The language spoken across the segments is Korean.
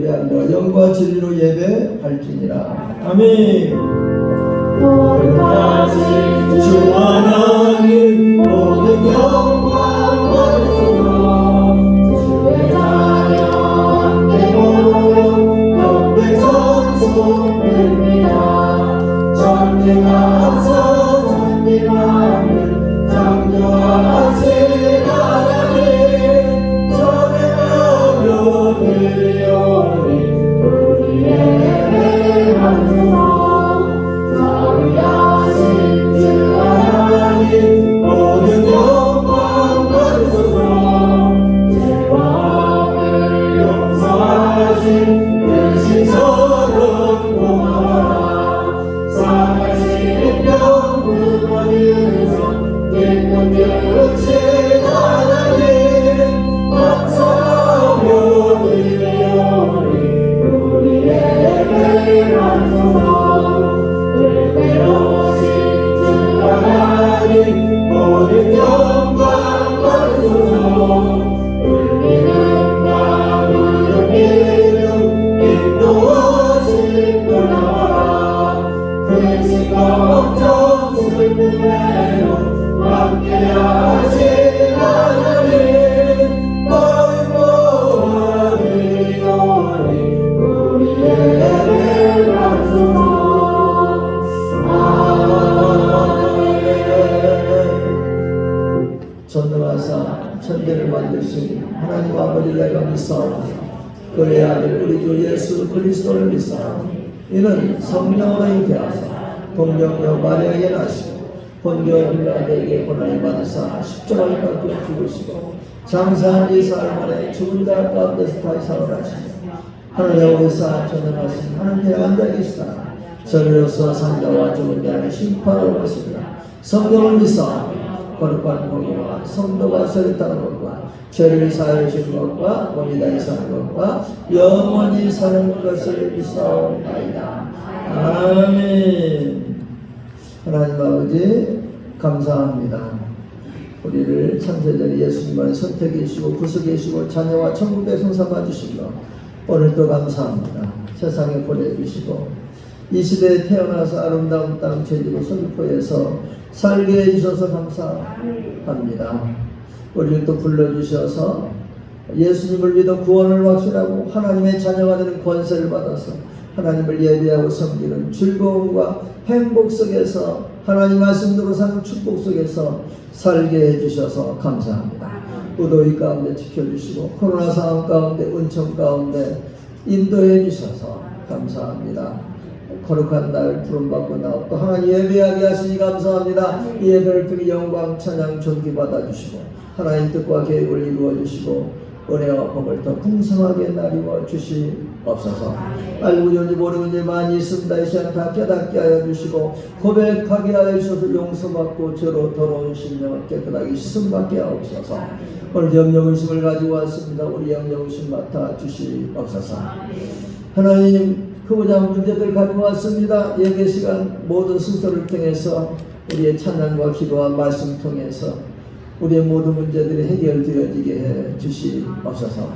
영과 진리로 예배할지니라. 아멘. 거룩하신 주 하나님 모든 영광 받으소서. 주의 자녀 함께 모여 영배 전송 드립니다. 전능하사 전능함을 창조하신 하나님 전능하며 드리오니 우리 예배 받으소서. 자비하신 주 하나님 모든 영광 받으소서. 죄와 악을 용서하신 그 신선한 고마워라. 사하신 영구 받으소 기쁜 주신 하나님 감사하며 드리오니 우리 예배 받으소서. 의로우신 주 하나님 모든 영광 받으소서. 울리는가 부르기는 인도하신 구나라. 근심 걱정 슬픔에도 함께하신 하나님 마음 모아 드리오니 우리 예배 받으소서. 전능하사 천대를 만드신 하나님 아버지를 내가 믿사오니 그의 아들 우리 주 예수 그리스도를 믿사오니 이는 성령으로 잉태하사 동정녀 마리아에게 나시고 본교 빌라도에게 고난을 받으사 십자가에 박혀 죽으시고 장사한 지 사흘 만에 죽은 자 가운데서 다시 살아나시며 하늘에 오르사 전능하신 하나님의 앉아 계시다. 저리로서 산자와 죽은 자를 심판하러 오시리라. 성령을 믿사오니 거룩한 공의와 성도가 서렸다는 것과 죄를 사하여 주신 것과 몸이 다시 사는 것과 영원히 사는 것을 믿사옵나이다. 아멘. 하나님 아버지 감사합니다. 우리를 창세전에 예수님 안에 선택해 주시고 구속해 주시고 자녀와 천국에 성삼아 주시고 오늘도 감사합니다. 세상에 보내주시고 이 시대에 태어나서 아름다운 땅 제주도 서귀포에서 살게 해주셔서 감사합니다. 우리를 또 불러주셔서 예수님을 믿어 구원을 확신하고 하나님의 자녀가 되는 권세를 받아서 하나님을 예배하고 섬기는 즐거움과 행복 속에서 하나님 말씀대로 사는 축복 속에서 살게 해주셔서 감사합니다. 무더위 가운데 지켜주시고 코로나 상황 가운데 은총 가운데 인도해 주셔서 감사합니다. 거룩한 날 부름받고 나왔고 하나님 예배하게 하시니 감사합니다. 이 예배를 통해 영광 찬양 존귀 받아주시고 하나님 뜻과 계획을 이루어주시고 은혜와 복을 더 풍성하게 나누어 주시옵소서. 알고 있는지 모르는지 많이 있습니다. 이 시간 다 깨닫게 하여 주시고 고백하게 하여 주셔서 용서받고 죄로 더러운 심령을 깨끗하게 씻음받게 하옵소서. 오늘 영영의심을 가지고 왔습니다. 우리 영영의심 맡아 주시옵소서. 하나님 크고자 한 문제들 가지고 왔습니다. 예배 시간 모든 순서를 통해서 우리의 찬양과 기도와 말씀 통해서 우리의 모든 문제들이 해결되어지게 해 주시옵소서.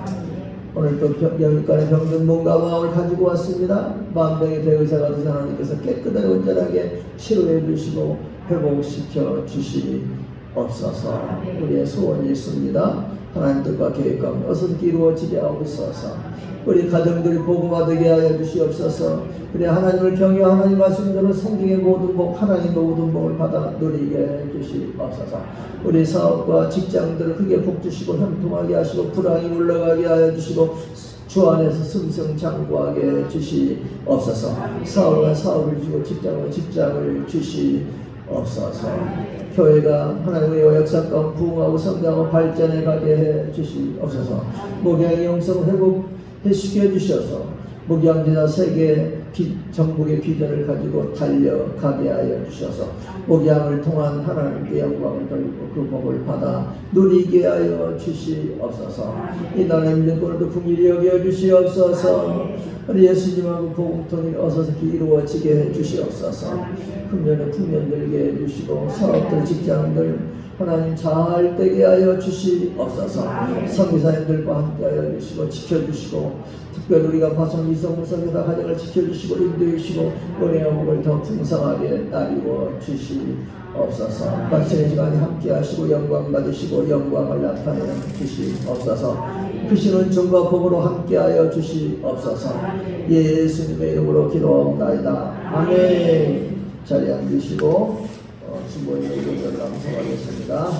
오늘 또 영육간의 병든 몸과 마음을 가지고 왔습니다. 만병의 대의사가 되신 하나님께서 깨끗하게 온전하게 치료해 주시고 회복시켜 주시옵소서. 우리의 소원이 있습니다. 하나님 뜻과 계획 가운데 어서 이루어지게 하옵소서. 우리 가정들이 복음받게 하여 주시옵소서. 우리 하나님을 경외하여 하나님 말씀대로 성경의 모든 복 하나님의 모든 복을 받아 누리게 해 주시옵소서. 우리 사업과 직장들을 크게 복 주시고 형통하게 하시고 불황이 물러가게 하여 주시고 주 안에서 승승장구하게 해 주시옵소서. 사업과 사업을 주시고 직장과 직장을 주시옵소서. 교회가 하나님의 역사 가운데 부흥하고 성장하고 발전해 가게 해 주시옵소서. 목양의 영성 회복 해시켜 주셔서 목양지나 세계 전국의 비전을 가지고 달려가게 하여 주셔서 목양을 통한 하나님께 영광을 돌리고 그 복을 받아 누리게 하여 주시옵소서. 이 나라의 민족을 풍일히 여겨 주시옵소서. 우리 예수님하고 복음통일 어서서히 이루어지게 해 주시옵소서. 금년에 풍년 들게 해 주시고 사업들 직장들 하나님 잘 되게 하여 주시옵소서. 선교사님들과 함께 하여 주시고 지켜주시고 특별히 우리가 파송 이성무성에다 가정을 지켜주시고 인도해 주시고 은혜와 복을 더 풍성하게 나누어 주시옵소서. 당신의 시간에 함께 하시고 영광 받으시고 영광을 나타내 주시옵소서. 크신 은총과 복으로 함께하여 주시옵소서. 예수님의 이름으로 기도하옵나이다. 아멘. 자리에 앉으시고 주보의 의견을 낭송하겠습니다.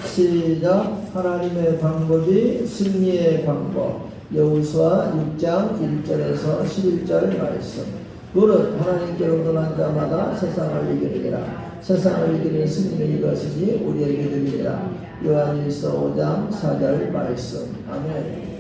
시작. 하나님의 방법이 승리의 방법. 여호수아 6장 1절에서 11절 말씀. 무릇 하나님께로부터 난 자마다 세상을 이기느니라. 세상을 이기는 승리는 이것이니 우리의 믿음이니라. 요한일서 5장 4절 말씀. 아멘.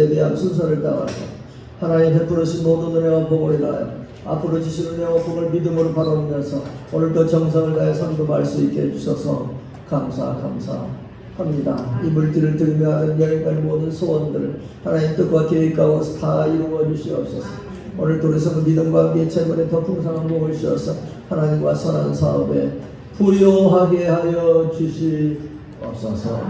예배한 순서를 따라서 하나님 베풀으신 모든 은혜와 복을 인하여 앞으로 주시는 은혜와 복을 믿음으로 바라보면서 오늘도 정성을 다해 선도할 수 있게 해주셔서 감사합니다. 이 물질을 드리며 하는 여행갈 모든 소원들 하나님 뜻과 계획 가운데 다 이루어 주시옵소서. 오늘도 우리 성도 믿음과 함께 재물에 더 풍성한 복을 주셔서 하나님과 선한 사업에 부요하게 하여 주시옵소서.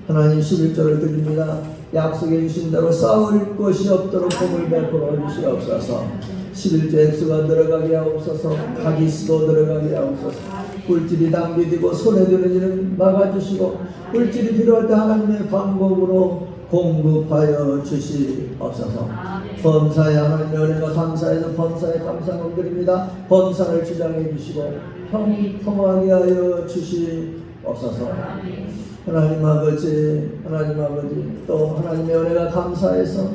하나님 11절을 드립니다. 약속해 주신 대로 싸울 것이 없도록 복을 베풀어 주시옵소서. 11조 액수가 들어가게 하옵소서. 가기수도 들어가게 하옵소서. 물질이 낭비되고 손해되는 일은 막아주시고 물질이 필요할 때 하나님의 방법으로 공급하여 주시옵소서. 범사에 하나님의 은혜가 감사해서 범사에 감사를 드립니다. 범사를 주장해 주시고 형통하게 하여 주시옵소서. 하나님 아버지, 하나님 아버지, 또 하나님의 은혜가 감사해서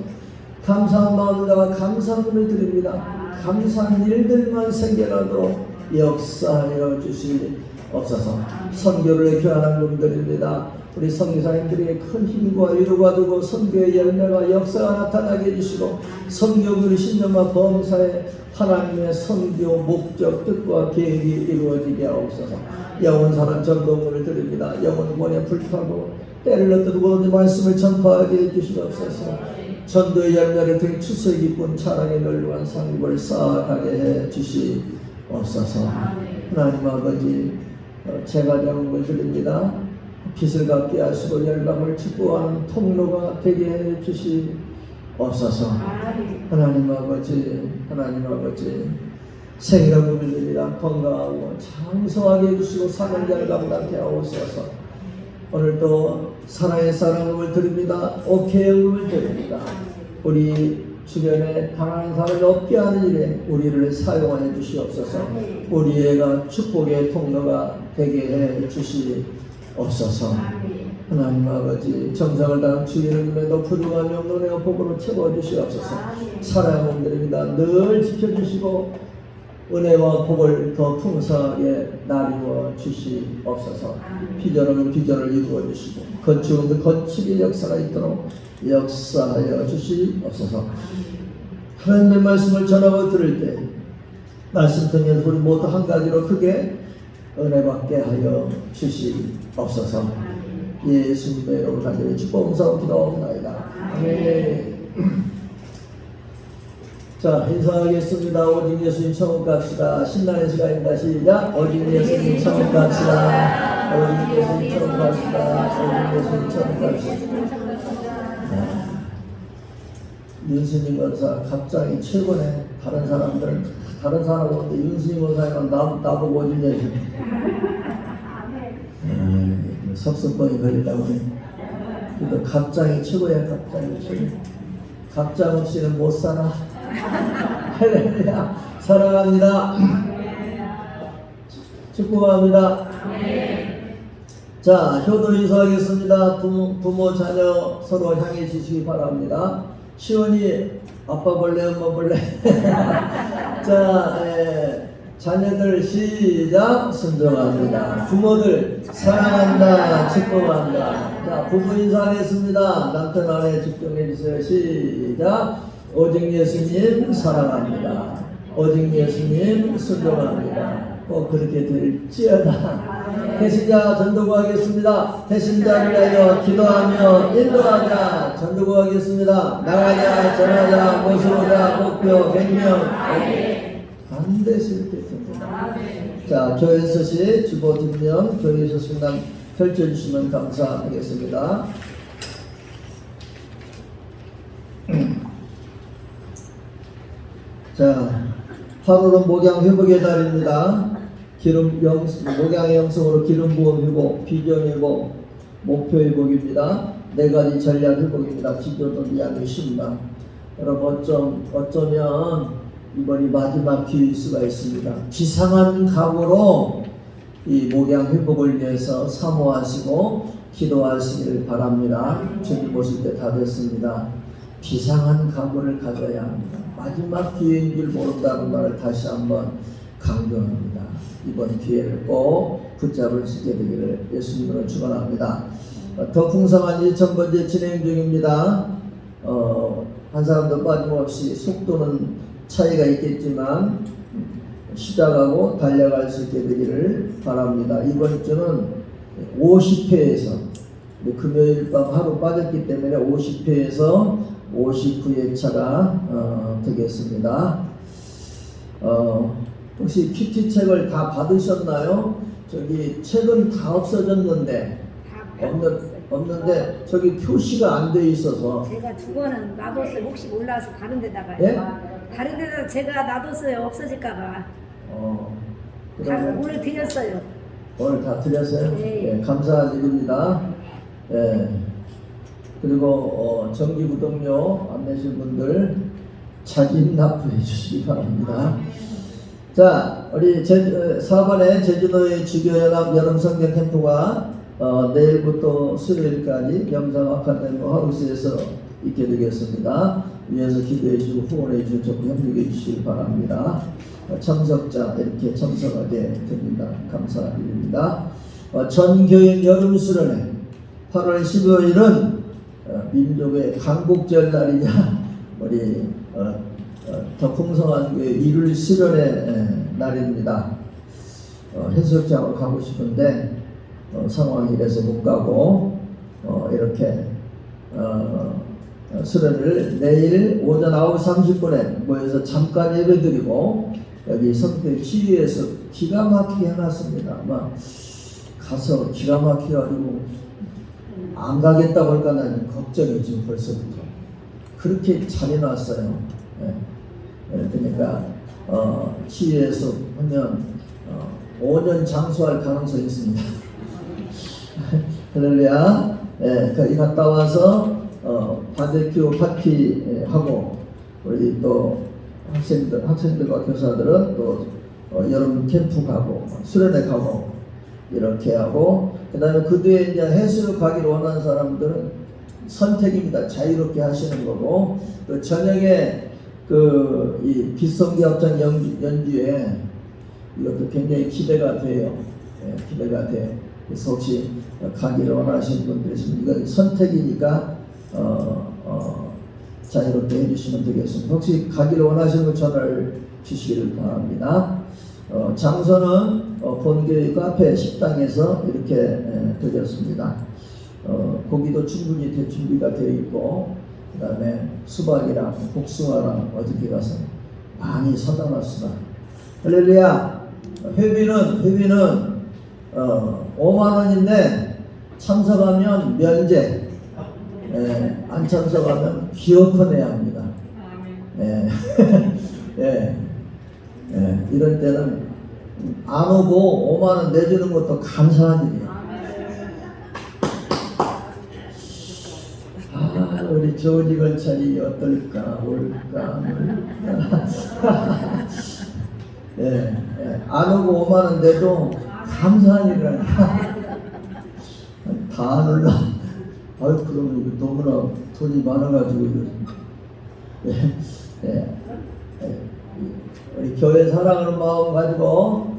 감사한 마음에다가 감사함을 드립니다. 감사한 일들만 생겨나도록 역사하여 주시옵소서. 선교를 교환한 분들입니다. 우리 선교사님들에게 큰 힘과 위로가 되고 선교의 열매가 역사가 나타나게 해주시고 선교 그리 신념과 범사에 하나님의 선교 목적 뜻과 계획이 이루어지게 하옵소서. 영원 사람 전도문을 드립니다. 영원 본에 불타고 때를 얻어두고 말씀을 전파하게 해주시옵소서. 전도의 열매를 통해 추수의 기쁜 차량의 널루한 상급을 쌓아가게 해 주시옵소서. 하나님 아버지, 제가 영웅을 드립니다. 빛을 갖게 하시고 열방을 축복하는 통로가 되게 해 주시옵소서. 하나님 아버지, 하나님 아버지, 생일을 드립니다. 건강하고 장성하게 해주시고 사명자를 감당케 하옵소서. 오늘도 사랑의 사랑을 드립니다. 오케이 응을 드립니다. 우리 주변에 가난한 사람을 없게 하는 일에 우리를 사용하여 주시옵소서. 우리 애가 축복의 통로가 되게 해 주시옵소서. 하나님 아버지, 정성을 다한 주의 이름에도 부족함이 없는 은혜와 복으로 채워주시옵소서. 사랑하는 분들입니다. 늘 지켜주시고 은혜와 복을 더 풍성하게 나누어 주시옵소서. 비전은 비전을 이루어 주시고 건축은 건축의 역사가 있도록 역사하여 주시옵소서. 하나님의 말씀을 전하고 들을 때 말씀 통해서 우리 모두 한 가지로 크게 은혜받게 하여 주시옵소서. 예수님의 이름으로 간절히 축복하면서 기도하옵나이다. 아멘. 자, 인사하겠습니다. 오직 예수님 천국 갑시다. 신나는 시간입니다. 시작. 오직 예수님 천국 갑시다. 오직 예수님 천국 갑시다. 오직 예수님 천국 갑시다. 윤수님 원사 갑자기 최고네. 다른 사람들은 다른 사람 오는데 윤수님 원사님은 나보고 오직 예수님. 섭섭병이 걸리려고 해. 그래도 갑장이 최고야. 갑장이 최고. 갑장 없이는 못 살아. 할렐루야. 사랑합니다. 축복합니다. 자, 효도 인사하겠습니다. 부모 자녀 서로 향해 주시기 바랍니다. 시원이 아빠 볼래 엄마 볼래. 자, 자녀들 시작. 순종합니다. 부모들 사랑한다. 축복한다. 자, 부부 인사하겠습니다. 남편 아내 집중해 주세요. 시작. 오직 예수님 사랑합니다. 오직 예수님 순종합니다. 꼭 그렇게 될지어다. 배신자 전도구하겠습니다. 배신자를 위하여 기도하며 인도하자. 전도구하겠습니다. 나가자, 전하자, 모시고자, 목표 100명. 반드시 이렇게 됩니다. 자, 교회 서시 주보 뒷면 교회에서 순간 펼쳐주시면 감사하겠습니다. 자, 8월은 목양 회복의 달입니다. 목양의 영성으로 기름 부음 회복, 비전 회복, 목표 회복입니다. 4가지 전략 회복입니다. 지도도 미양의 신방. 여러분 어쩌면 이번이 마지막 기회일 수가 있습니다. 비상한 각오로 이 목양 회복을 위해서 사모하시고 기도하시길 바랍니다. 주님 보실 때 다 됐습니다. 비상한 각오를 가져야 합니다. 마지막 기회인 줄 모른다는 말을 다시 한번 강조합니다. 이번 기회를 꼭 붙잡을 수 있게 되기를 예수님으로 축원합니다. 더 풍성한 1000번째 진행 중입니다. 한 사람도 빠짐없이 속도는 차이가 있겠지만 시작하고 달려갈 수 있게 되기를 바랍니다. 이번 주는 50회에서 금요일 밤 하루 빠졌기 때문에 50회에서 59회차가 되겠습니다. 혹시 큐티 책을 다 받으셨나요? 저기 책은 다 없어졌는데 없는데 저기 표시가 안 돼 있어서 제가 두거는 놔뒀어요. 혹시 몰라서 다른 데다가 예? 다른 데다가 제가 놔뒀어요. 없어질까봐. 그러면 오늘 드렸어요. 오늘 다 드렸어요? 네. 예, 감사한 일입니다. 예. 그리고 정기구독료 안 내신 분들 자진 납부해 주시기 바랍니다. 자, 우리 4번에 제주도의 주교연합 여름성경 캠프가 내일부터 수요일까지 영상 아카데미 하우스에서 있게 되겠습니다. 위에서 기도해 주시고 후원해 주시고 적극 협력해 주시기 바랍니다. 참석자 이렇게 참석하게 됩니다. 감사드립니다. 전교인 여름 수련회 8월 15일은 민족의 강국절 날이자 우리 더 풍성한 교회 일요일 수련회 날입니다. 해수욕장으로 가고 싶은데 상황이 이래서 못 가고 이렇게 수련을 내일 오전 9시 30분에 모여서 잠깐 예배드리고 여기 성대 치유에서 기가 막히게 해놨습니다. 아마 가서 기가 막혀가지고 안 가겠다고 할까 나는 걱정이 지금 벌써부터 그렇게 잘 해놨어요. 그러니까 치유에서 하면 5년 장수할 가능성이 있습니다. 할렐루야. 거기 갔다 와서 바베큐 파티 하고 우리 또 학생들과 교사들은 또 여름 캠프 가고 수련회 가고 이렇게 하고 그 다음에 그 뒤에 이제 해수욕 가기를 원하는 사람들은 선택입니다. 자유롭게 하시는 거고 또 저녁에 이 비성기 합창 연주에 이것도 굉장히 기대가 돼요. 기대가 돼. 그래서 혹시 가기를 원하시는 분들 있으면 이건 선택이니까 자유롭게 해주시면 되겠습니다. 혹시 가기를 원하시는 분 전화를 주시기를 바랍니다. 장소는 본교회 카페 식당에서 이렇게 드렸습니다. 고기도 충분히 준비가 되어 있고 그 다음에 수박이랑 복숭아랑 어저께 가서 많이 사다 놨습니다. 할렐루야. 회비는 5만원인데 참석하면 면제, 안 참석하면 기어코 내야 합니다. 이럴 때는 안 오고 5만원 내주는 것도 감사한 일이에요. 우리 조지 건찰이 어떨까 올까 안 오고 5만원 내도 감사한 일이라니까. 다 안 올라. 그러면 이거 너무나 돈이 많아가지고 우리 교회 사랑하는 마음 가지고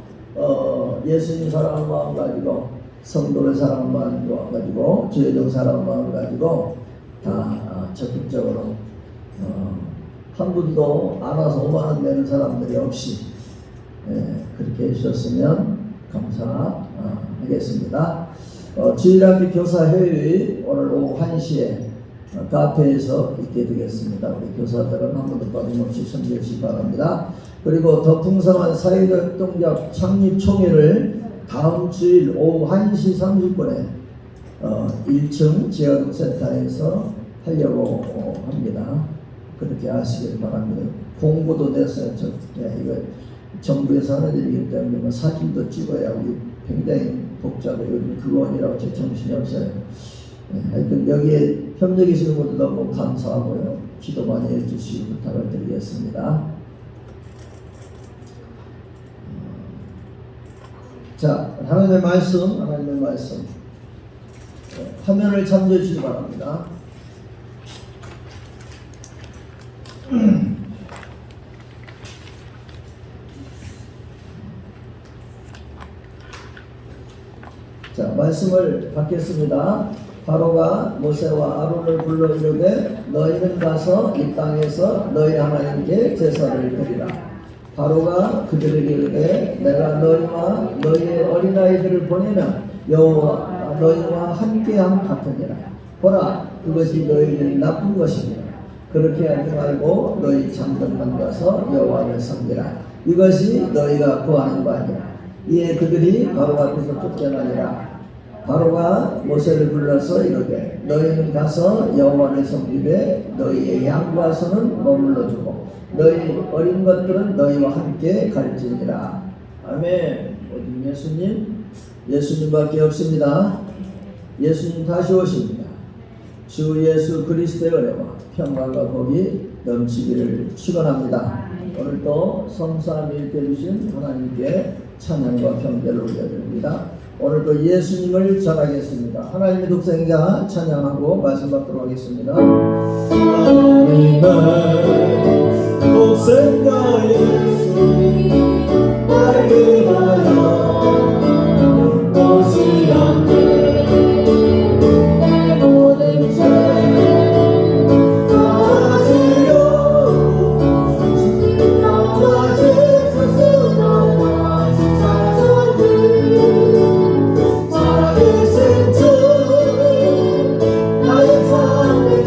예수님 사랑하는 마음 가지고 성도를 사랑하는 마음 가지고 주의종 사랑하는 마음 가지고 다 적극적으로 한 분도 안 와서 5만원 내는 사람들이 없이 그렇게 해주셨으면 감사하겠습니다. 주일학교 교사회의 오늘 오후 1시에 카페에서 있게 되겠습니다. 우리 교사들은 한 번도 빠짐없이 참여해 주시기 바랍니다. 그리고 더 풍성한 사회적 동작 창립총회를 다음 주일 오후 1시 30분에 1층 지하동센터에서 하려고 합니다. 그렇게 하시길 바랍니다. 공부도 됐어요. 이거 정부에서 하는 일이기 때문에 뭐 사진도 찍어야 우리 굉장히 복잡해요. 요즘 그거 아니라고 제 정신이 없어요. 하여튼 여기에 협력해 주시는 분들 너무 감사하고요. 기도 많이 해주시기 부탁을 드리겠습니다. 자, 하나님의 말씀. 화면을 참조해 주시기 바랍니다. 자, 말씀을 받겠습니다. 바로가 모세와 아론을 불러 이르되 너희는 가서 이 땅에서 너희 하나님께 제사를 드리라. 바로가 그들에게 이르되 내가 너희와 너희의 어린아이들을 보내면 여호와 너희와 함께함 같으니라. 보라, 그것이 너희는 나쁜 것이니라. 그렇게 하지 말고 너희 잠깐만 가서 여호와를 섬기라. 이것이 너희가 구하는 바니라. 이에 그들이 바로 앞에서 쫓겨나니라. 바로가 모세를 불러서 이르되 너희는 가서 여호와를 섬기되 너희의 양과 소는 머물러 두고 너희 어린 것들은 너희와 함께 갈지니라. 아멘. 어디 예수님? 예수님밖에 없습니다. 예수님 다시 오십니다. 주 예수 그리스도의 은혜와 평강과 복이 넘치기를 축원합니다. 오늘도 성삼위일체 주신 하나님께 찬양과 경배를 올려드립니다. 오늘도 예수님을 전하겠습니다. 하나님의 독생자 찬양하고 말씀 받도록 하겠습니다. 하나님의 독생자 예수님 날 위하여 오시었네. 내 모든 죄 가지려고 십자가에 자수하라. 십자가를 살아계신 주 나의 삶에서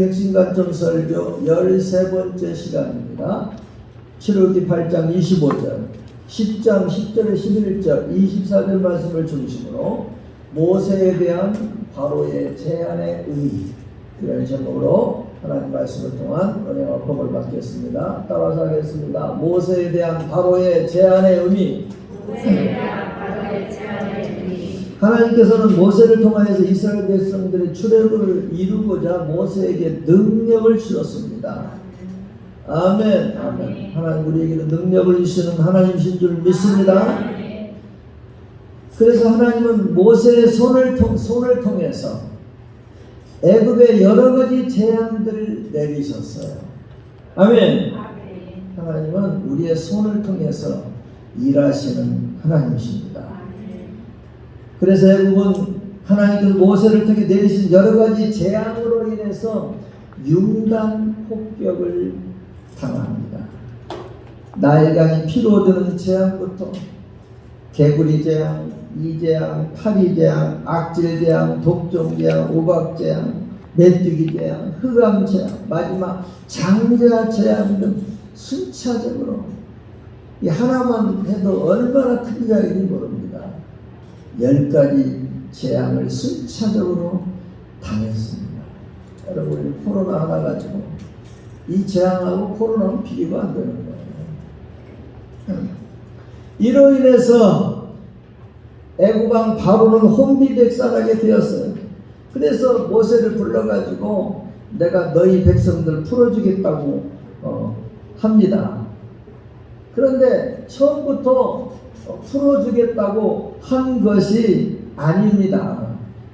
객신관점 설교 13번째 시간입니다. 출애굽기 8장 25절, 10장 10절에 11절, 24절 말씀을 중심으로 모세에 대한 바로의 제안의 의의, 이런 제목으로 하나님 말씀을 통한 은혜와 복을 받겠습니다. 따라서 하겠습니다. 모세에 대한 바로의 제안의 의미. 하나님께서는 모세를 통하여서 이스라엘 백성들의 출애굽을 이루고자 모세에게 능력을 주셨습니다. 아멘. 아멘. 하나님 우리에게는 능력을 주시는 하나님이신 줄 믿습니다. 그래서 하나님은 모세의 손을 통해서 애굽의 여러 가지 재앙들을 내리셨어요. 아멘. 하나님은 우리의 손을 통해서 일하시는 하나님이십니다. 그래서 애굽은 하나님께서 모세를 통해 내리신 여러 가지 재앙으로 인해서 융단 폭격을 당합니다. 나일강이 피로 드는 재앙부터 개구리 재앙, 이재앙, 파리재앙, 악질재앙, 독종재앙, 오박재앙, 메뚜기 재앙, 흑암재앙, 마지막 장자재앙 등 순차적으로 이 하나만 해도 얼마나 큰 자인지 모릅니다. 10가지 재앙을 순차적으로 당했습니다. 여러분, 코로나 하나 가지고 이 재앙하고 코로나는 비교가 안 되는 거예요. 이로 인해서 애굽왕 바로는 혼비백산하게 되었어요. 그래서 모세를 불러가지고 내가 너희 백성들 풀어주겠다고 합니다. 그런데 처음부터 풀어주겠다고 한 것이 아닙니다.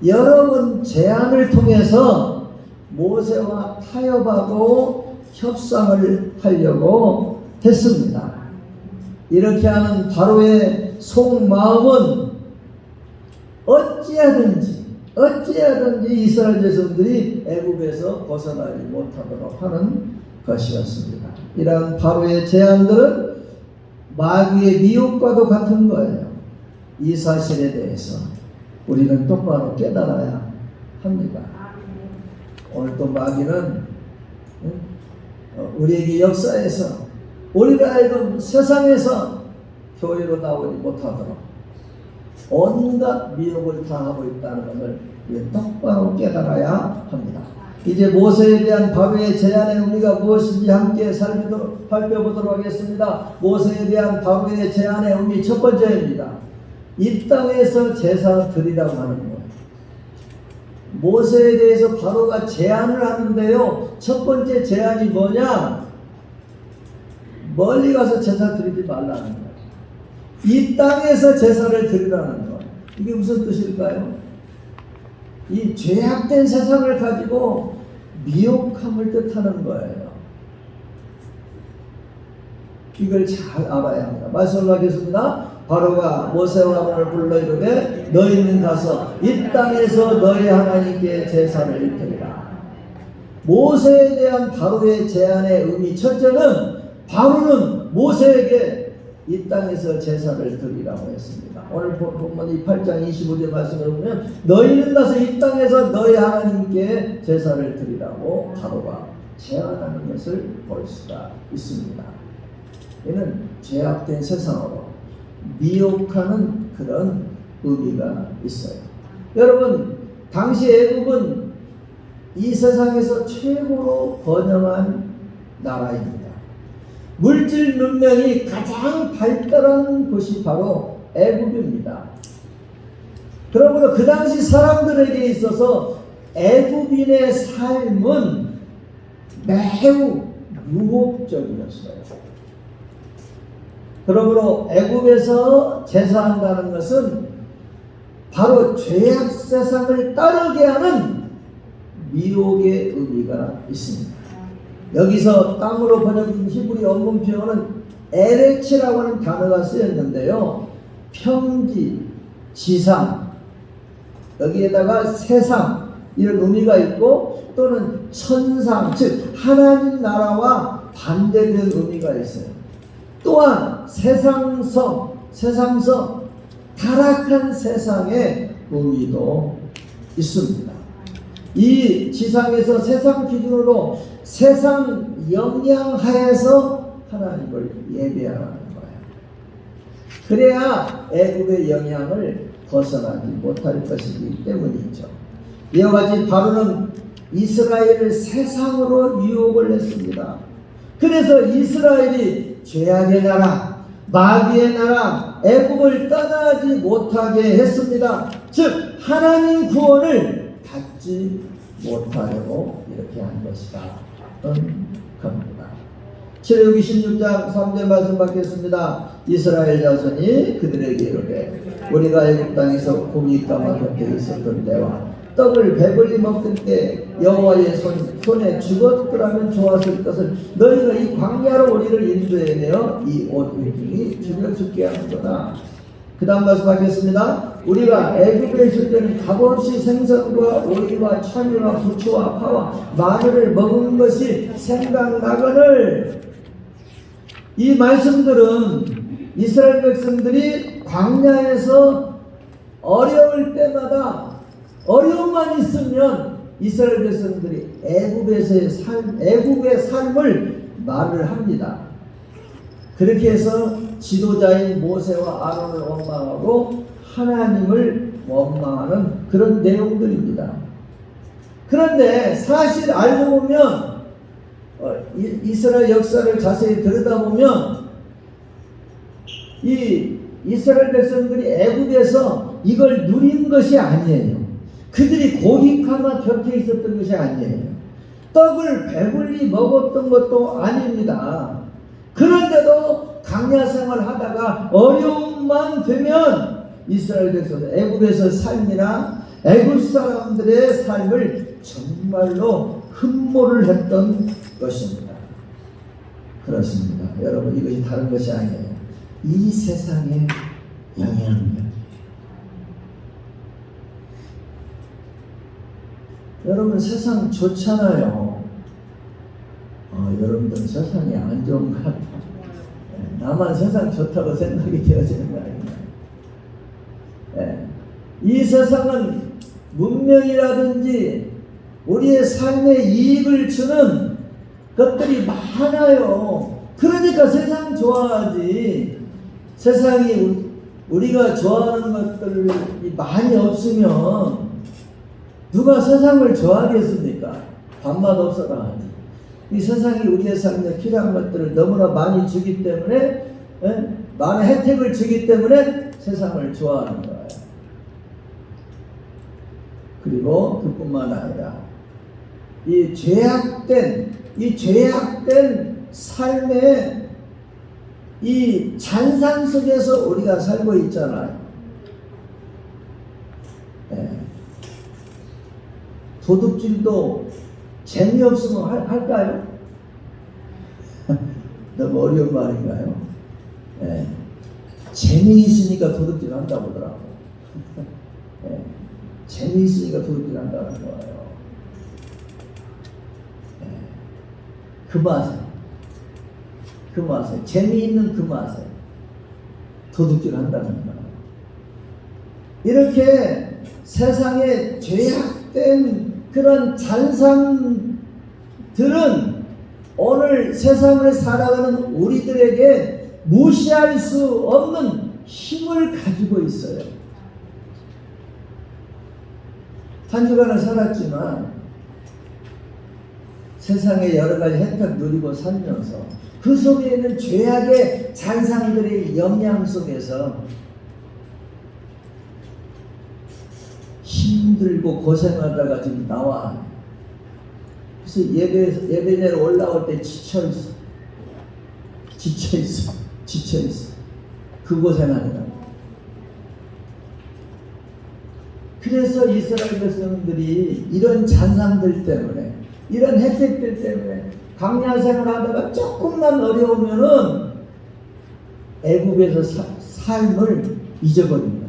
여러 번 제안을 통해서 모세와 타협하고 협상을 하려고 했습니다. 이렇게 하는 바로의 속마음은 어찌하든지 어찌하든지 이스라엘 백성들이 애굽에서 벗어나지 못하도록 하는 것이었습니다. 이러한 바로의 제안들은 마귀의 미혹과도 같은 거예요. 이 사실에 대해서 우리는 똑바로 깨달아야 합니다. 오늘 또 마귀는 우리에게 역사에서 우리가 하여금 세상에서 교회로 나오지 못하도록 온갖 미혹을 당하고 있다는 것을 우리는 똑바로 깨달아야 합니다. 이제 모세에 대한 바로의 제안의 의미가 무엇인지 함께 살펴보도록 하겠습니다. 모세에 대한 바로의 제안의 의미 첫 번째입니다. 이 땅에서 제사 드리라고 하는 거예요. 모세에 대해서 바로가 제안을 하는데요. 첫 번째 제안이 뭐냐? 멀리 가서 제사 드리지 말라는 거예요. 이 땅에서 제사를 드리라는 거예요. 이게 무슨 뜻일까요? 이 죄악된 세상을 가지고 미혹함을 뜻하는 거예요. 이걸 잘 알아야 합니다. 말씀을 하겠습니다. 바로가 모세와 아론을 불러 이르되 너희는 가서 이 땅에서 너희 하나님께 제사를 드리라. 모세에 대한 바로의 제안의 의미 첫째는 바로는 모세에게 이 땅에서 제사를 드리라고 했습니다. 오늘 본문 이 8장 25절 말씀을 보면 너희는 가서 이 땅에서 너희 하나님께 제사를 드리라고 바로가 제안하는 것을 볼 수가 있습니다. 이는 죄악된 세상으로 미혹하는 그런 의미가 있어요. 여러분, 당시 애굽은 이 세상에서 최고로 번영한 나라입니다. 물질 문명이 가장 발달한 곳이 바로 애굽입니다. 그러므로 그 당시 사람들에게 있어서 애굽인의 삶은 매우 유혹적이었어요. 그러므로 애굽에서 제사한다는 것은 바로 죄악 세상을 따르게 하는 미혹의 의미가 있습니다. 여기서 땅으로 번역된 히브리 원문 표현은 에레치라고 하는 단어가 쓰였는데요. 평지, 지상, 여기에다가 세상 이런 의미가 있고 또는 천상, 즉 하나님 나라와 반대되는 의미가 있어요. 또한 세상성, 타락한 세상의 의미도 있습니다. 이 지상에서 세상 기준으로 세상 영향하에서 하나님을 예배하는 거예요. 그래야 애굽의 영향을 벗어나지 못할 것이기 때문이죠. 이와 같이 바로는 이스라엘을 세상으로 유혹을 했습니다. 그래서 이스라엘이 죄악의 나라, 마귀의 나라, 애굽을 떠나지 못하게 했습니다. 즉 하나님 구원을 받지 못하려고 이렇게 한 것이다. 겁니다. 출애굽기 16장 3절 말씀 받겠습니다. 이스라엘 자손이 그들에게 이르되 우리가 애굽 땅에서 고기가마 곁에 있었던 때와 떡을 배불리 먹던 때 여호와의 손에 죽었더라면 좋았을 것을 너희가 이 광야로 우리를 인도해내어 이 옷 일중이 죽여 죽게 하는구나. 그 다음 말씀하겠습니다. 우리가 애굽에 있을 때는 값없이 생선과 오이와 천이와 부추와 파와 마늘을 먹은 것이 생각나거늘. 이 말씀들은 이스라엘 백성들이 광야에서 어려울 때마다 어려움만 있으면 이스라엘 백성들이 애굽의 삶을 말을 합니다. 그렇게 해서 지도자인 모세와 아론을 원망하고 하나님을 원망하는 그런 내용들입니다. 그런데 사실 알고 보면 이스라엘 역사를 자세히 들여다보면 이 이스라엘 백성들이 애굽에서 이걸 누린 것이 아니에요. 그들이 고기가마 곁에 있었던 것이 아니에요. 떡을 배불리 먹었던 것도 아닙니다. 그런데도 강야 생활하다가 어려움만 되면 이스라엘 백성들 애굽에서 삶이나 애굽 사람들의 삶을 정말로 흠모를 했던 것입니다. 그렇습니다. 여러분, 이것이 다른 것이 아니에요. 이 세상의 영향력. 여러분 세상 좋잖아요. 여러분들 세상이 안 좋은 것 같아요. 나만 세상 좋다고 생각이 되어지는 거 아니에요. 이 세상은 문명이라든지 우리의 삶에 이익을 주는 것들이 많아요. 그러니까 세상 좋아하지. 세상이 우리가 좋아하는 것들이 많이 없으면 누가 세상을 좋아하겠습니까? 밥맛 없어라 하지. 이 세상이 우리의 삶에 필요한 것들을 너무나 많이 주기 때문에, 많은 혜택을 주기 때문에 세상을 좋아하는 거예요. 그리고 그뿐만 아니라 이 죄악된 삶의 이 잔상 속에서 우리가 살고 있잖아요. 도둑질도 재미없으면 할까요? 너무 어려운 말인가요? 재미있으니까 도둑질 한다고 하더라고. 재미있으니까 도둑질 한다는 거예요. 그 맛에 재미있는 그 맛에 도둑질 한다는 거예요. 이렇게 세상에 죄악된 그런 잔상들은 오늘 세상을 살아가는 우리들에게 무시할 수 없는 힘을 가지고 있어요. 한 주간을 살았지만 세상의 여러 가지 혜택 누리고 살면서 그 속에 있는 죄악의 잔상들의 영향 속에서 힘들고 고생하다가 지금 나와. 그래서 예배자로 올라올 때 지쳐있어. 그 고생하느라. 그래서 이스라엘 백성들이 이런 잔상들 때문에, 이런 혜택들 때문에 광야 생활하다가 조금만 어려우면은 애국에서 삶을 잊어버립니다.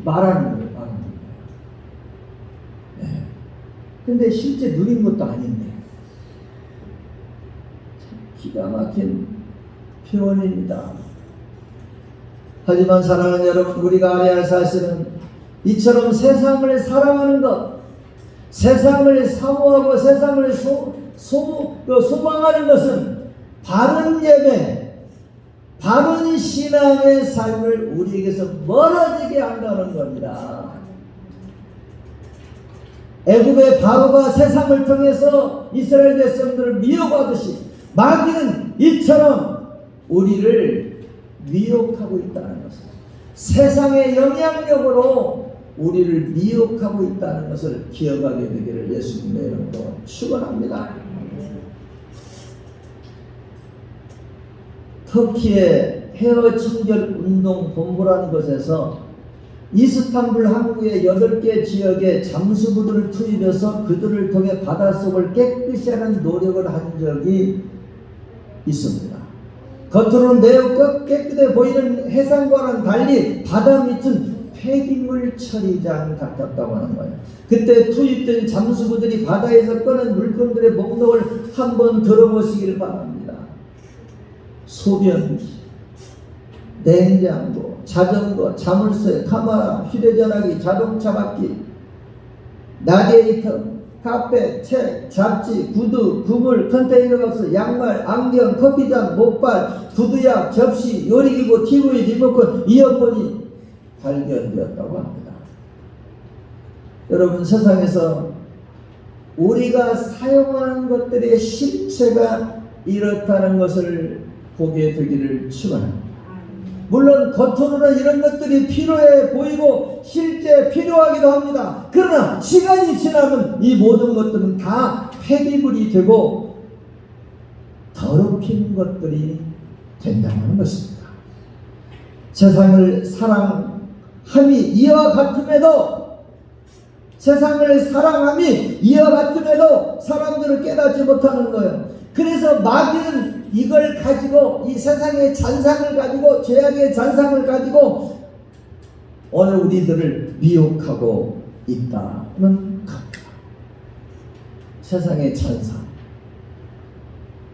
말하는 거예요. 근데 실제 누린 것도 아닌데. 기가 막힌 표현입니다. 하지만 사랑하는 여러분, 우리가 알아야 할 사실은 이처럼 세상을 사랑하는 것, 세상을 사모하고 세상을 소망하는 것은 바른 예배, 바른 신앙의 삶을 우리에게서 멀어지게 한다는 겁니다. 애굽의 바로가 세상을 통해서 이스라엘 백성들을 미혹하듯이 마귀는 이처럼 우리를 미혹하고 있다는 것을, 세상의 영향력으로 우리를 미혹하고 있다는 것을 기억하게 되기를 예수님의 이름으로 축원합니다. 터키의 헤어 청결 운동 본부라는 곳에서 이스탄불 항구의 8개 지역에 잠수부들을 투입해서 그들을 통해 바닷속을 깨끗이 하는 노력을 한 적이 있습니다. 겉으로는 매우 깨끗해 보이는 해상과는 달리 바다 밑은 폐기물 처리장 같았다고 하는 거예요. 그때 투입된 잠수부들이 바다에서 꺼낸 물건들의 목록을 한번 들어보시길 바랍니다. 소변기, 냉장고, 자전거, 자물쇠, 카메라, 휴대전화기, 자동차 바퀴, 라디에이터, 카페, 책, 잡지, 구두, 그물, 컨테이너 박스, 양말, 안경, 커피잔, 목발, 구두약, 접시, 요리기구, TV, 리모컨, 이어폰이 발견되었다고 합니다. 여러분, 세상에서 우리가 사용하는 것들의 실체가 이렇다는 것을 보게 되기를 축원합니다. 물론 겉으로는 이런 것들이 필요해 보이고 실제 필요하기도 합니다. 그러나 시간이 지나면 이 모든 것들은 다 폐기물이 되고 더럽힌 것들이 된다는 것입니다. 세상을 사랑함이 이와 같음에도 사람들을 깨닫지 못하는 거예요. 그래서 마귀는 이걸 가지고, 이 세상의 잔상을 가지고, 죄악의 잔상을 가지고 오늘 우리들을 미혹하고 있다는 겁니다. 세상의 찬상,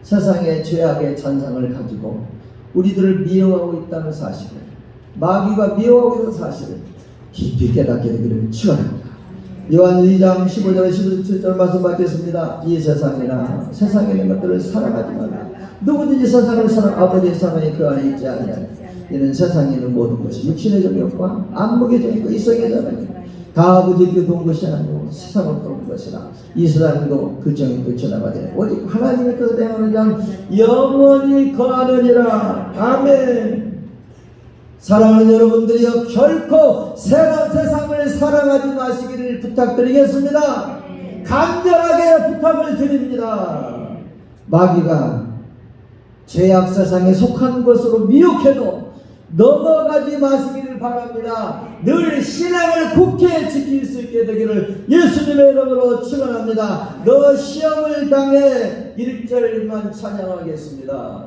세상의 죄악의 찬상을 가지고 우리들을 미워하고 있다는 사실을, 마귀가 미워하고 있는 사실을 깊이 깨닫게 되기를 축원합니다. 요한 2장 15절에 17절 말씀 받겠습니다. 이 세상이나 세상에 있는 것들을 사랑하지 말라. 누구든지 세상을 사랑 아버지의 사랑이 그 안에 있지 않느냐. 이는 세상에 있는 모든 것이 육신의 정욕과 안목의 정욕과 이성의 정욕 다 아버지께 돈 것이 아니고 세상으로부터 온 것이라. 이 세상도 그 정욕도 지나가되 오직 하나님의 뜻을 행하는 자는 영원히 거하느니라. 아멘. 사랑하는 여러분들이여, 결코 세상을 사랑하지 마시기를 부탁드리겠습니다. 간절하게 부탁을 드립니다. 마귀가 죄악 세상에 속한 것으로 미혹해도 넘어가지 마시기를 바랍니다. 늘 신앙을 굳게 지킬 수 있게 되기를 예수님의 이름으로 축원합니다. 너 시험을 당해 1절만 찬양하겠습니다.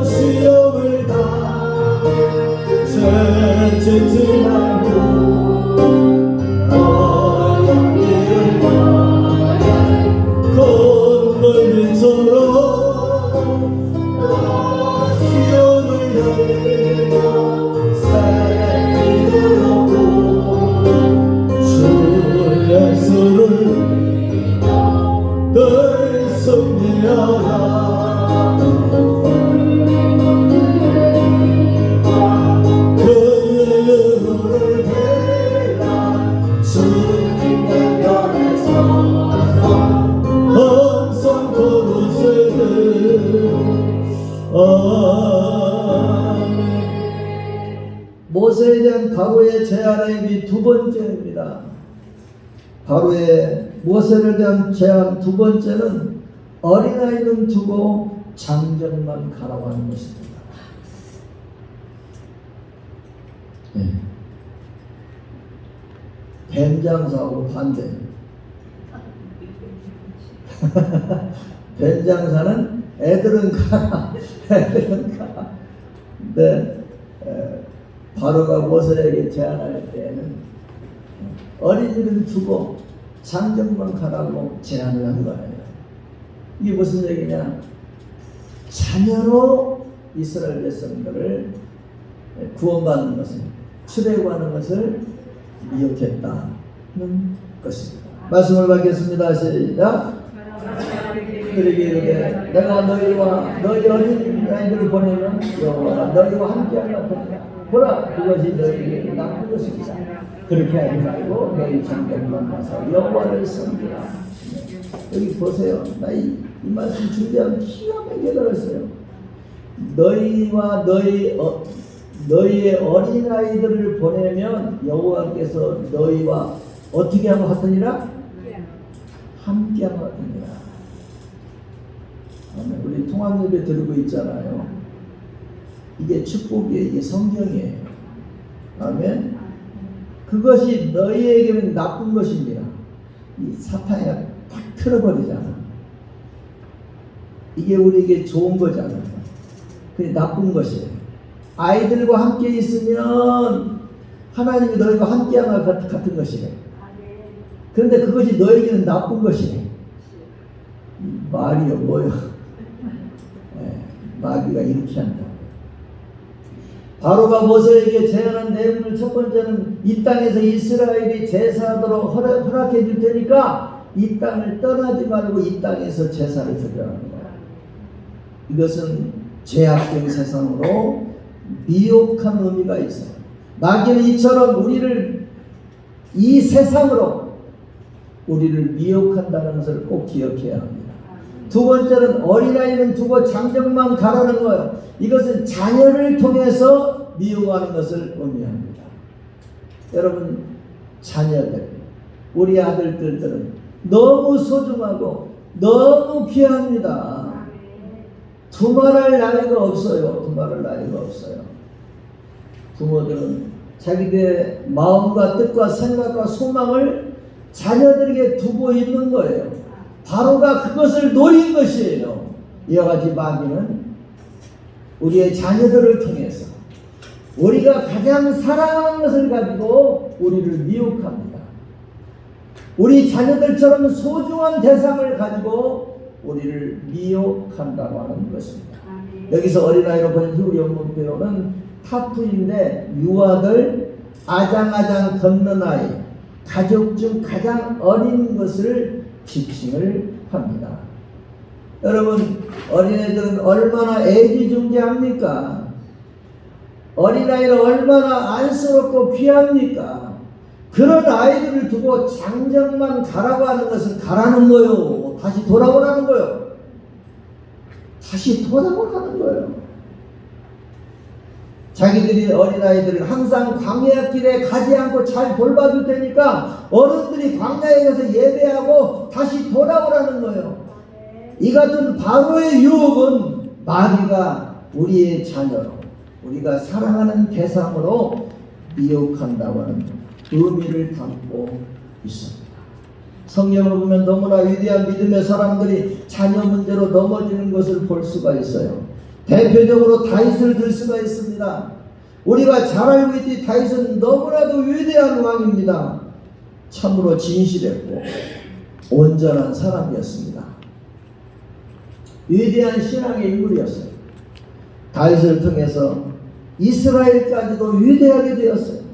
시험을 당해 죄짓지 말고 모세에 대한 바로의 제안의 두 번째입니다. 바로의 모세를 대한 제안 두 번째는 어린아이는 두고 장정만 가라고 하는 것입니다. 네. 뱀장사하고 반대. 뱀장사는 애들은 가라, 애들은 가. 근데 바로가 모세에게 제안할 때에는 어린이를 두고 장정만 가라고 제안을 한 거예요. 이게 무슨 얘기냐? 자녀로 이스라엘 백성들을 구원받는 것을, 출애굽하는 것을 미혹했다는 것입니다. 말씀을 받겠습니다. 시작. 그러게 이르되 내가 너희와 너희 어린 아이들을 보내면 여호와가 너희와 함께할 것이다. 보라, 그것이 너희에게 나쁜 것입니다. 그렇게 하지 말고 너희 장정만 가서 여호와를 섬기라. 여기 보세요. 나 이 말씀 준비하면 기가 막히게 들었어요. 너희와 너희의 어린 아이들을 보내면 여호와께서 너희와 어떻게 하고 하더니라? 함께 하고 하더니라. 우리 통합예배 드리고 있잖아요. 이게 축복이에요. 이게 성경이에요. 아멘. 그것이 너희에게는 나쁜 것입니다. 이 사탄이 탁 틀어버리잖아. 이게 우리에게 좋은 거잖아요. 그게 나쁜 것이에요. 아이들과 함께 있으면 하나님이 너희와 함께하는 것 같은 것이래. 그런데 그것이 너에게는 나쁜 것이래. 말이요 뭐요? 마귀가 이렇게 한다. 바로가 모세에게 제안한 내용을 첫 번째는 이 땅에서 이스라엘이 제사하도록 허락해 줄 테니까 이 땅을 떠나지 말고 이 땅에서 제사를 드리라는 거야. 이것은 죄악된 세상으로 미혹한 의미가 있어요. 마귀는 이처럼 우리를 이 세상으로 우리를 미혹한다는 것을 꼭 기억해야 합니다. 두 번째는 어린아이는 두고 장정만 가라는 거예요. 이것은 자녀를 통해서 미혹하는 것을 의미합니다. 여러분, 자녀들, 우리 아들들은 너무 소중하고 너무 귀합니다. 두말할 나이가 없어요. 두말할 나이가 없어요. 부모들은 자기들의 마음과 뜻과 생각과 소망을 자녀들에게 두고 있는 거예요. 바로가 그것을 노린 것이에요. 이와 같이 마귀는 우리의 자녀들을 통해서 우리가 가장 사랑하는 것을 가지고 우리를 미혹합니다. 우리 자녀들처럼 소중한 대상을 가지고 우리를 미혹한다고 하는 것입니다. 여기서 어린아이로 보는 히브리 원문 표현은 타프인데 유아들, 아장아장 걷는 아이, 가족 중 가장 어린 것을 지칭을 합니다. 여러분, 어린애들은 얼마나 애지중지합니까? 어린아이는 얼마나 안쓰럽고 귀합니까? 그런 아이들을 두고 장정만 가라고 하는 것은 가라는 거요. 다시 돌아오라는 거요. 다시 돌아오라는 거예요. 자기들이 어린아이들을 항상 광야 길에 가지 않고 잘 돌봐줄 테니까 어른들이 광야에 가서 예배하고 다시 돌아오라는 거예요. 이 같은 바로의 유혹은 마귀가 우리의 자녀로, 우리가 사랑하는 대상으로 미혹한다고 하는 의미를 담고 있습니다. 성경을 보면 너무나 위대한 믿음의 사람들이 자녀 문제로 넘어지는 것을 볼 수가 있어요. 대표적으로 다윗을 들 수가 있습니다. 우리가 잘 알고 있듯이 다윗은 너무나도 위대한 왕입니다. 참으로 진실했고 온전한 사람이었습니다. 위대한 신앙의 인물이었어요. 다윗을 통해서 이스라엘까지도 위대하게 되었어요.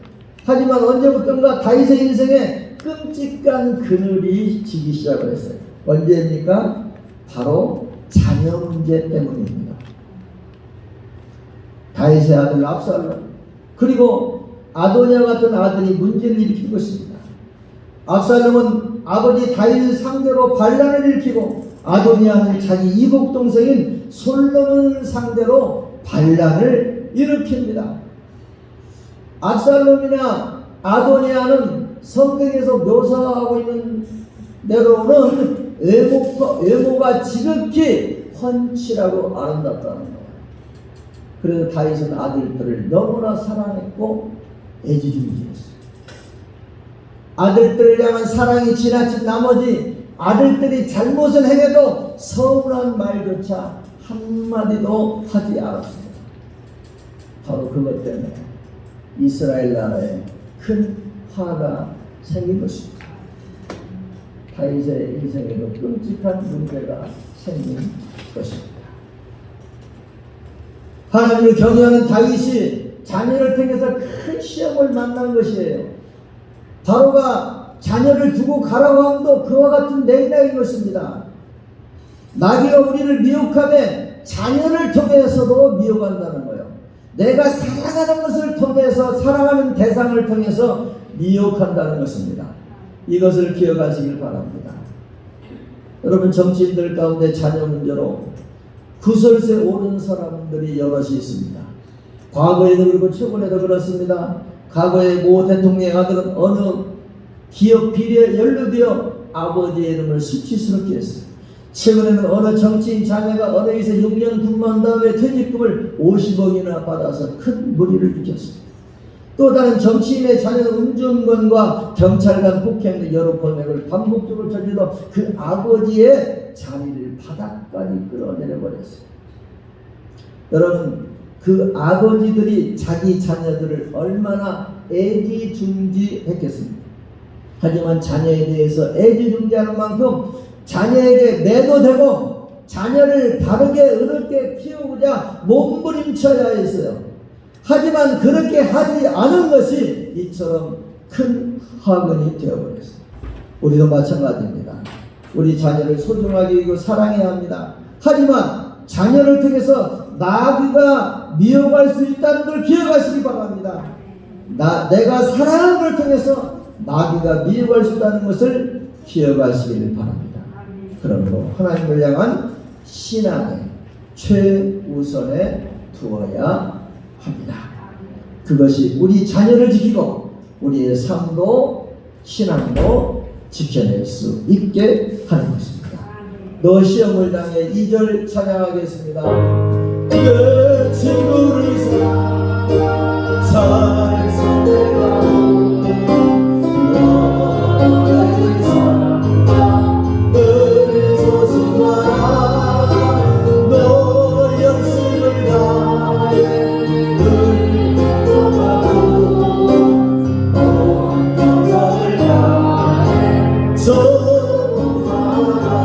하지만 언제부턴가 다윗의 인생에 끔찍한 그늘이 지기 시작을 했어요. 언제입니까? 바로 자녀 문제 때문입니다. 다윗의 아들 압살롬, 그리고 아도니아 같은 아들이 문제를 일으킨 것입니다. 압살롬은 아버지 다윗을 상대로 반란을 일으키고 아도니아는 자기 이복 동생인 솔로몬을 상대로 반란을 일으킵니다. 압살롬이나 아도니아는 성경에서 묘사하고 있는 대로는 외모가 지극히 훤칠하고 아름답다는 거예요. 그래서 다윗은 아들들을 너무나 사랑했고 애지중지했어요. 아들들을 향한 사랑이 지나친 나머지 아들들이 잘못을 행해도 서운한 말조차 한마디도 하지 않았습니다. 바로 그것 때문에 이스라엘 나라에 큰 화가 생긴 것입니다. 다윗의 인생에도 끔찍한 문제가 생긴 것입니다. 하나님을 경외하는 다윗이 자녀를 통해서 큰 시험을 만난 것이에요. 바로가 자녀를 두고 가라고 함도 그와 같은 맥락인 것입니다. 마귀가 우리를 미혹하며 자녀를 통해서도 미혹한다는 거예요. 내가 사랑하는 것을 통해서, 사랑하는 대상을 통해서 미혹한다는 것입니다. 이것을 기억하시길 바랍니다. 여러분, 정치인들 가운데 자녀 문제로 구설수에 오른 사람들이 여럿이 있습니다. 과거에도 그렇고 최근에도 그렇습니다. 과거에 모 대통령의 아들은 어느 기업 비리에 연루되어 아버지의 이름을 수치스럽게 했어요. 최근에는 어느 정치인 자녀가 어느 위에서 6년 근무한 다음에 퇴직금을 50억이나 받아서 큰 무리를 일으켰습니다. 또 다른 정치인의 자녀는 음주운전과 경찰관 폭행 등 여러 범행을 반복적으로 저질러 그 아버지의 자리를 바닥까지 끌어내려 버렸어요. 여러분, 그 아버지들이 자기 자녀들을 얼마나 애지중지했겠습니까? 하지만 자녀에 대해서 애지중지하는 만큼 자녀에게 매도되고 자녀를 바르게 의롭게 키우고자 몸부림쳐야 했어요. 하지만 그렇게 하지 않은 것이 이처럼 큰 화근이 되어버렸어요. 우리도 마찬가지입니다. 우리 자녀를 소중하게 여기고 사랑해야 합니다. 하지만 자녀를 통해서 마귀가 미혹할 수 있다는 걸 기억하시기 바랍니다. 내가 사랑하는 걸 통해서 마귀가 미혹할 수 있다는 것을 기억하시길 바랍니다. 그러므로 하나님을 향한 신앙의 최우선에 두어야 합니다. 그것이 우리 자녀를 지키고 우리의 삶도 신앙도 지켜낼 수 있게 하는 것입니다. 너 시험을 당해 2절 찬양하겠습니다. 그 친구를 잘 선택하고 너를 조심하라. 좋은 사람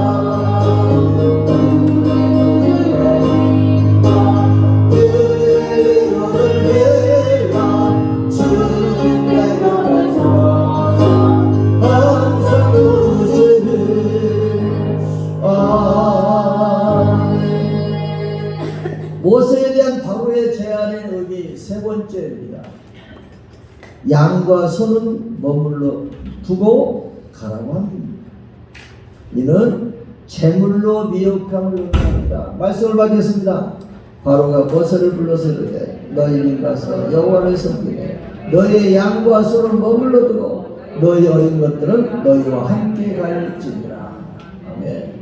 그를 내가 주님의 편에 서서 항상 웃으는 모세에 대한 바로의 제안의 의미 세 번째입니다. 양과 소는 머물러 두고 가라고 합니다. 이는 제물로 미혹함을 의미합니다. 말씀을 받겠습니다. 바로가 모세를 불러서 이르되 너희는 가서 여호와를 섬기되 너희의 양과 소를 머물러 두고 너희 어린 것들은 너희와 함께 갈지니라. 아멘.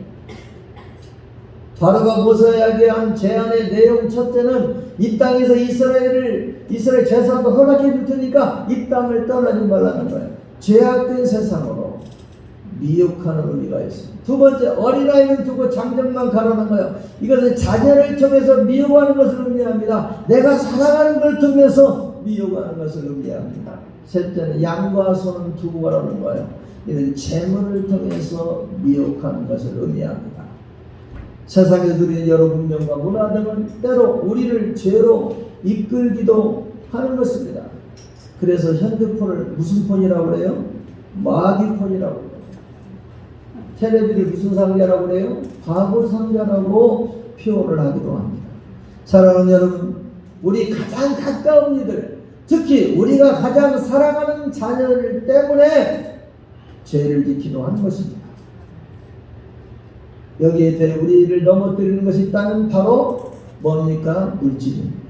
바로가 모세에게 한 제안의 내용 첫째는 이 땅에서 이스라엘 제사도 허락해 줄 테니까 이 땅을 떠나지 말라는 거예요. 죄악된 세상으로 미혹하는 의미가 있습니다. 두 번째, 어린아이는 두고 장정만 가라는 거예요. 이것은 자녀를 통해서 미혹하는 것을 의미합니다. 내가 사랑하는 걸 통해서 미혹하는 것을 의미합니다. 셋째는 양과 소는 두고 가라는 거예요. 이는 재물을 통해서 미혹하는 것을 의미합니다. 세상에 누리는 여러 문명과 문화 등은 때로 우리를 죄로 이끌기도 하는 것입니다. 그래서 핸드폰을 무슨 폰이라고 그래요? 마귀폰이라고 그래요. 텔레비를 무슨 상자라고 그래요? 바보 상자라고 표현을 하기도 합니다. 사랑하는 여러분, 우리 가장 가까운 이들, 특히 우리가 가장 사랑하는 자녀들 때문에 죄를 짓기도 하는 것입니다. 여기에 대해 우리를 넘어뜨리는 것이 있다면 바로 뭡니까? 물질입니다.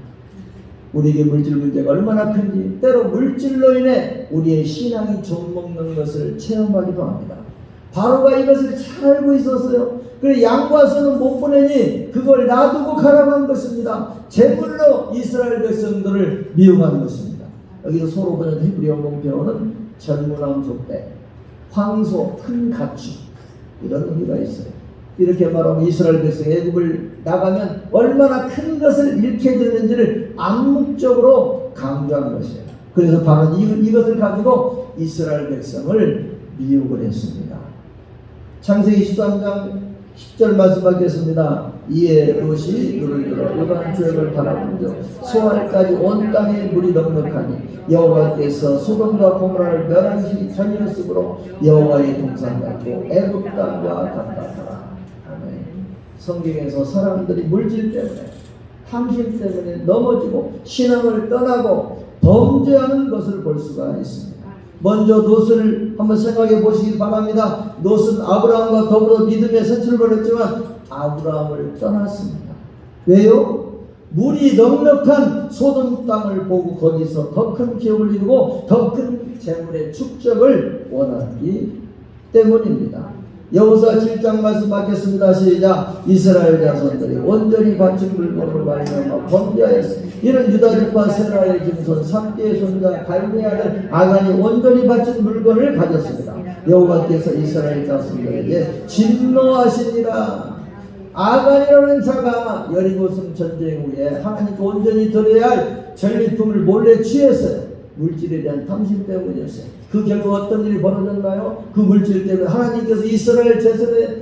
우리에게 물질 문제가 얼마나 큰지 때로 물질로 인해 우리의 신앙이 좀먹는 것을 체험하기도 합니다. 바로가 이것을 잘 알고 있었어요. 그래 양과 소는 못 보내니 그걸 놔두고 가라고 한 것입니다. 제물로 이스라엘 백성들을 미혹하는 것입니다. 여기서 소로 보는 히브리 원문표는 전문함 족대, 황소, 큰 가축 이런 의미가 있어요. 이렇게 말하면 이스라엘 백성이 애굽을 나가면 얼마나 큰 것을 잃게 되는지를 암묵적으로 강조한 것이에요. 그래서 바로 이것을 가지고 이스라엘 백성을 미혹을 했습니다. 창세기 13장 10절 말씀하겠습니다. 이에 롯이 눈을 들어 요단 조약을 바라보며 소알까지 온 땅에 물이 넉넉하니 여호와께서 소돔과 고모라를 멸하시기 전이었으므로 여호와의 동산 같고 애굽 땅과 같았더라. 성경에서 사람들이 물질 때문에 탐심 때문에 넘어지고 신앙을 떠나고 범죄하는 것을 볼 수가 있습니다. 먼저 롯을 한번 생각해 보시기 바랍니다. 롯은 아브라함과 더불어 믿음의 선출을 벌였지만 아브라함을 떠났습니다. 왜요? 물이 넉넉한 소돔 땅을 보고 거기서 더 큰 기업을 이루고 더 큰 재물의 축적을 원하기 때문입니다. 여호수아 7장 말씀 받겠습니다. 시작. 이스라엘 자손들이 온전히 바친 물건으로 말미암아 범죄하였으니 이는 유다 지파 세라의 증손 삼개의 손자 갈미의 아들 아간이 온전히 바친 물건을 가졌습니다. 여호와께서 이스라엘 자손들에게 진노하시니라. 아간이라는 자가 여리고성 전쟁 후에 하나님께 온전히 드려야 할 전리품을 몰래 취했어요. 물질에 대한 탐심 때문이었어요. 그 결과 어떤 일이 벌어졌나요? 그 물질 때문에 하나님께서 이스라엘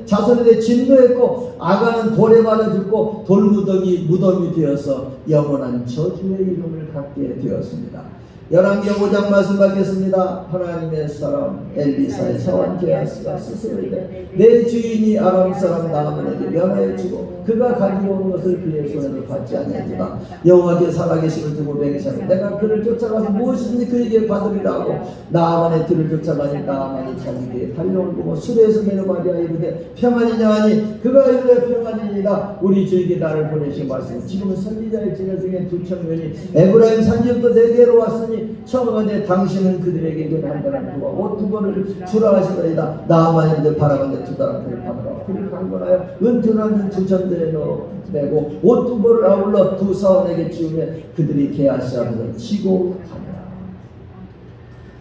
자손에 대해 진노했고 아간은 돌에 맞아 죽고 무덤이 되어서 영원한 저주의 이름을 갖게 되었습니다. 열왕기하 5장 말씀 받겠습니다. 하나님의 사람 엘리사의 사원 게하스가 스스로 이르되 내 주인이 아람 사람 나아만에게 면하여 주고 그가 가지고 온 것을 그의 손에서 받지 아니하리라. 여호와께 살아계심을 두고 맹세하고 내가 그를 쫓아가서 무엇이든지 그에게 받으리라 하고 나아만의 뒤를 쫓아가니 나아만이 자기 뒤에 달려온 보고 수레에서 내려가리라 이르되 평안이냐 하니 그가 이르되 평안이니이다. 우리 주에게 나를 보내신 말씀 지금은 선지자의 지녀 중에 두 청년이 에브라임 산지부터 내게로 왔으니 청하되 당신은 그들에게 전한다는 그와 옷 두 벌을 주라 하시더이다. 나아만인데 바라건대 두 다람들을 받으라. 그를 강권하여 은둔한 두 천들에 넣어내고 옷 두 벌을 아울러 두 사원에게 지우며 그들이 게하시 앞에서 치고 가니라.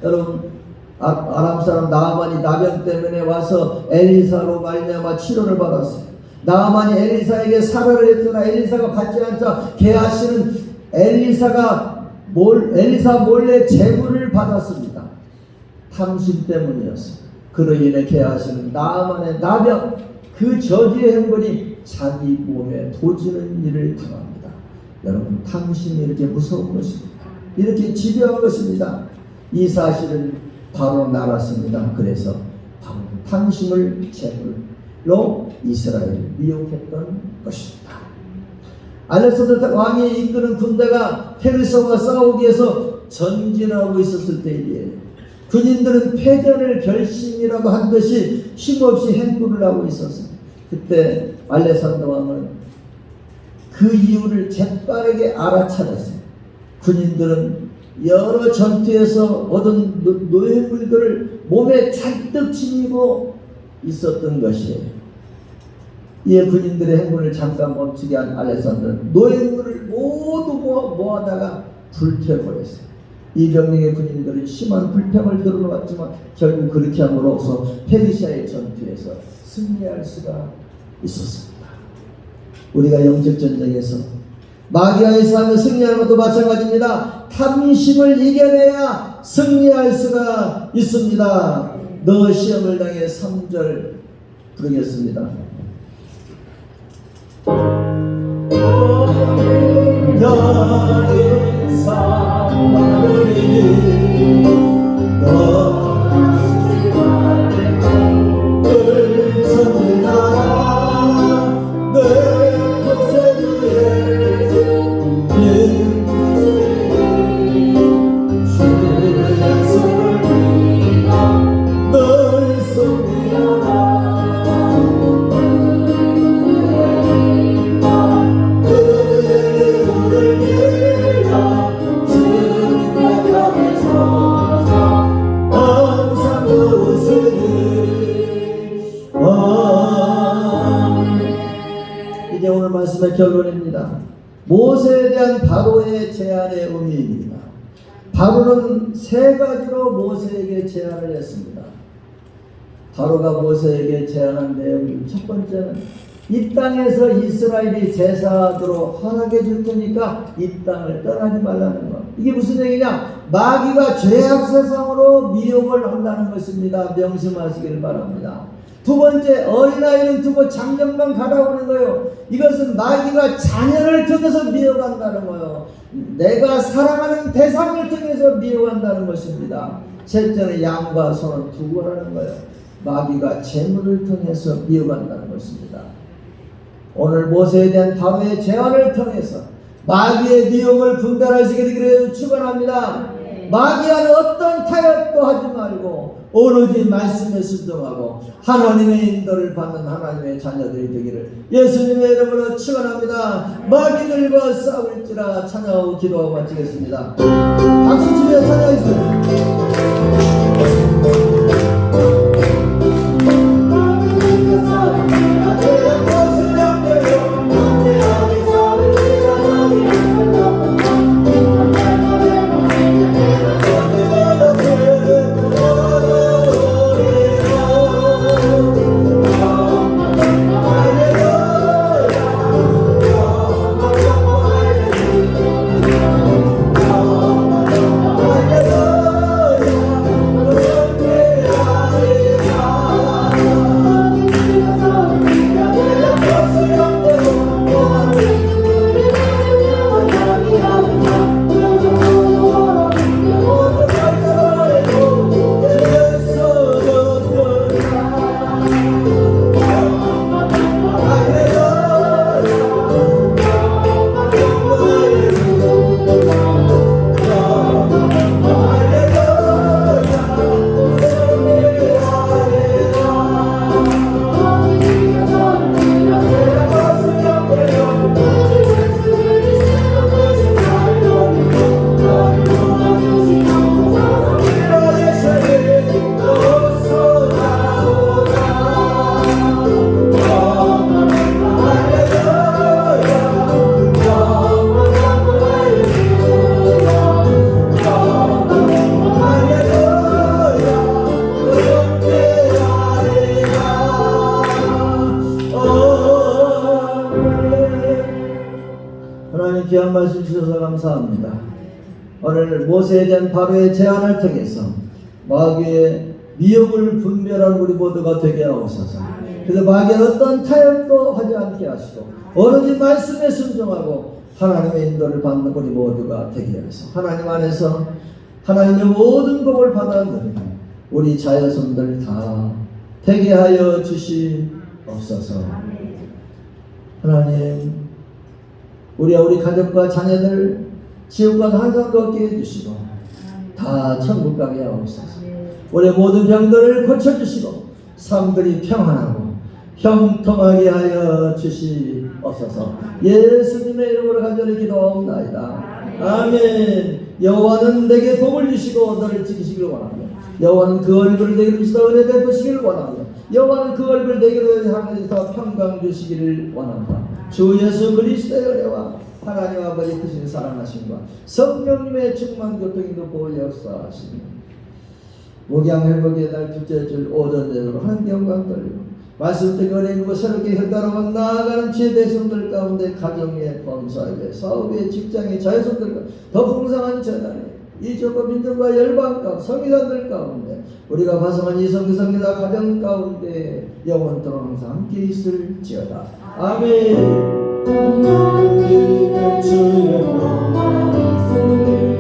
여러분 아람 사람 나아만이 나병 때문에 와서 엘리사로 말미암아 치료를 받았어요. 나아만이 엘리사에게 사례를 했으나 엘리사가 받지 않자 게하시는 엘리사 몰래 재물을 받았습니다. 탐심 때문이었어요. 그로 인해 개하시는 나만의 나병 그 저주의 행분이 자기 몸에 도지는 일을 당합니다. 여러분, 당신이 이렇게 무서운 것입니다. 이렇게 집요한 것입니다. 이 사실을 바로 알았습니다. 그래서 바로 당신을 제물로 이스라엘을 미혹했던 것입니다. 알렉산더 왕이 이끄는 군대가 페르시아와 싸우기 위해서 전진하고 있었을 때에 군인들은 패전을 결심이라고 한 듯이 힘없이 행군을 하고 있었습니다. 그때 알렉산더 왕은 그 이유를 재빠르게 알아차렸어요. 군인들은 여러 전투에서 얻은 노예물들을 몸에 잔뜩 지니고 있었던 것이에요. 이에 군인들의 행군을 잠깐 멈추게 한 알렉산더는 노예물을 모두 모아다가 불태워버렸어요. 이 병력의 군인들은 심한 불평을 들어왔지만 결국 그렇게 함으로써 페르시아의 전투에서 승리할 수가 있었습니다. 우리가 영적 전쟁에서 마귀와의 싸움에 승리하는 것도 마찬가지입니다. 탐심을 이겨내야 승리할 수가 있습니다. 너 시험을 당해 3절 부르겠습니다. 너는 사랑하니 늘 섬기라 내 곳에 위해 주의 약속을 믿어 늘 섬기라 이제 오늘 말씀의 결론입니다. 모세에 대한 바로의 제안의 의미입니다. 바로는 세 가지로 모세에게 제안을 했습니다. 바로가 모세에게 제안한 내용이 첫 번째는 이 땅에서 이스라엘이 제사하도록 허락해 줄 테니까 이 땅을 떠나지 말라는 것. 이게 무슨 얘기냐? 마귀가 죄악 세상으로 미혹을 한다는 것입니다. 명심하시길 바랍니다. 두 번째, 어린아이는 두고 장정만 가라고 하는 거예요. 이것은 마귀가 자녀를 통해서 미혹한다는 거예요. 내가 사랑하는 대상을 통해서 미혹한다는 것입니다. 셋째는 양과 소는 두고 가라는 거예요. 마귀가 재물을 통해서 미혹한다는 것입니다. 오늘 모세에 대한 바로의 제안을 통해서 마귀의 미혹을 분별하시게 되기를 축원합니다. 마귀와는 어떤 타협도 하지 말고 오로지 말씀에 순종하고 하나님의 인도를 받는 하나님의 자녀들이 되기를 예수님의 이름으로 축원합니다. 마귀들과 싸울지라 찬양하고 기도하고 마치겠습니다. 박수 치며 찬양하겠습니다. 하나님 귀한 말씀 주셔서 감사합니다. 오늘 모세에 대한 바로의 제안을 통해서 마귀의 미혹을 분별하는 우리 모두가 되게 하옵소서. 그래서 마귀의 어떤 타협도 하지 않게 하시고 오로지 말씀에 순종하고 하나님의 인도를 받는 우리 모두가 되게 하소서. 하나님 안에서 하나님의 모든 복을 받아들이는 우리 자녀손들 다 되게 하여 주시옵소서. 하나님, 우리 가족과 자녀들 지옥과 한산도 얻게 해주시고 다 천국 가게 하옵소서. 우리 모든 병들을 고쳐주시고 삶들이 평안하고 형통하게 하여 주시옵소서. 예수님의 이름으로 간절히 기도하옵나이다. 아멘. 여호와는 내게 복을 주시고 너를 지키시길 원하며 여호와는 그 얼굴을 내게 주시다 은혜 베푸시기를 원하며 여호와는 그 얼굴을 내게로 향하여서 평강 주시기를 원한다. 주 예수 그리스도의 은혜와 하나님 아버지 크신 사랑하심과 성령님의 충만 교통인도 보호 역사하시며 목양 회복의 날 둘째 줄 오전대로 하나님 영광 돌리고 말씀 듣고 은혜이고 새롭게 현다로 나아가는 지혜 대성들 가운데 가정의 범사에 사업의 직장의 자유손들과 더 풍성한 전환에 이 조건 민족과 열방 가운데 성의단들 가운데 우리가 파송한 이 성기성기다 가정 가운데 영원토록 항상 함께 있을지어다. 아멘. 하나님의 주의 영광이 있으리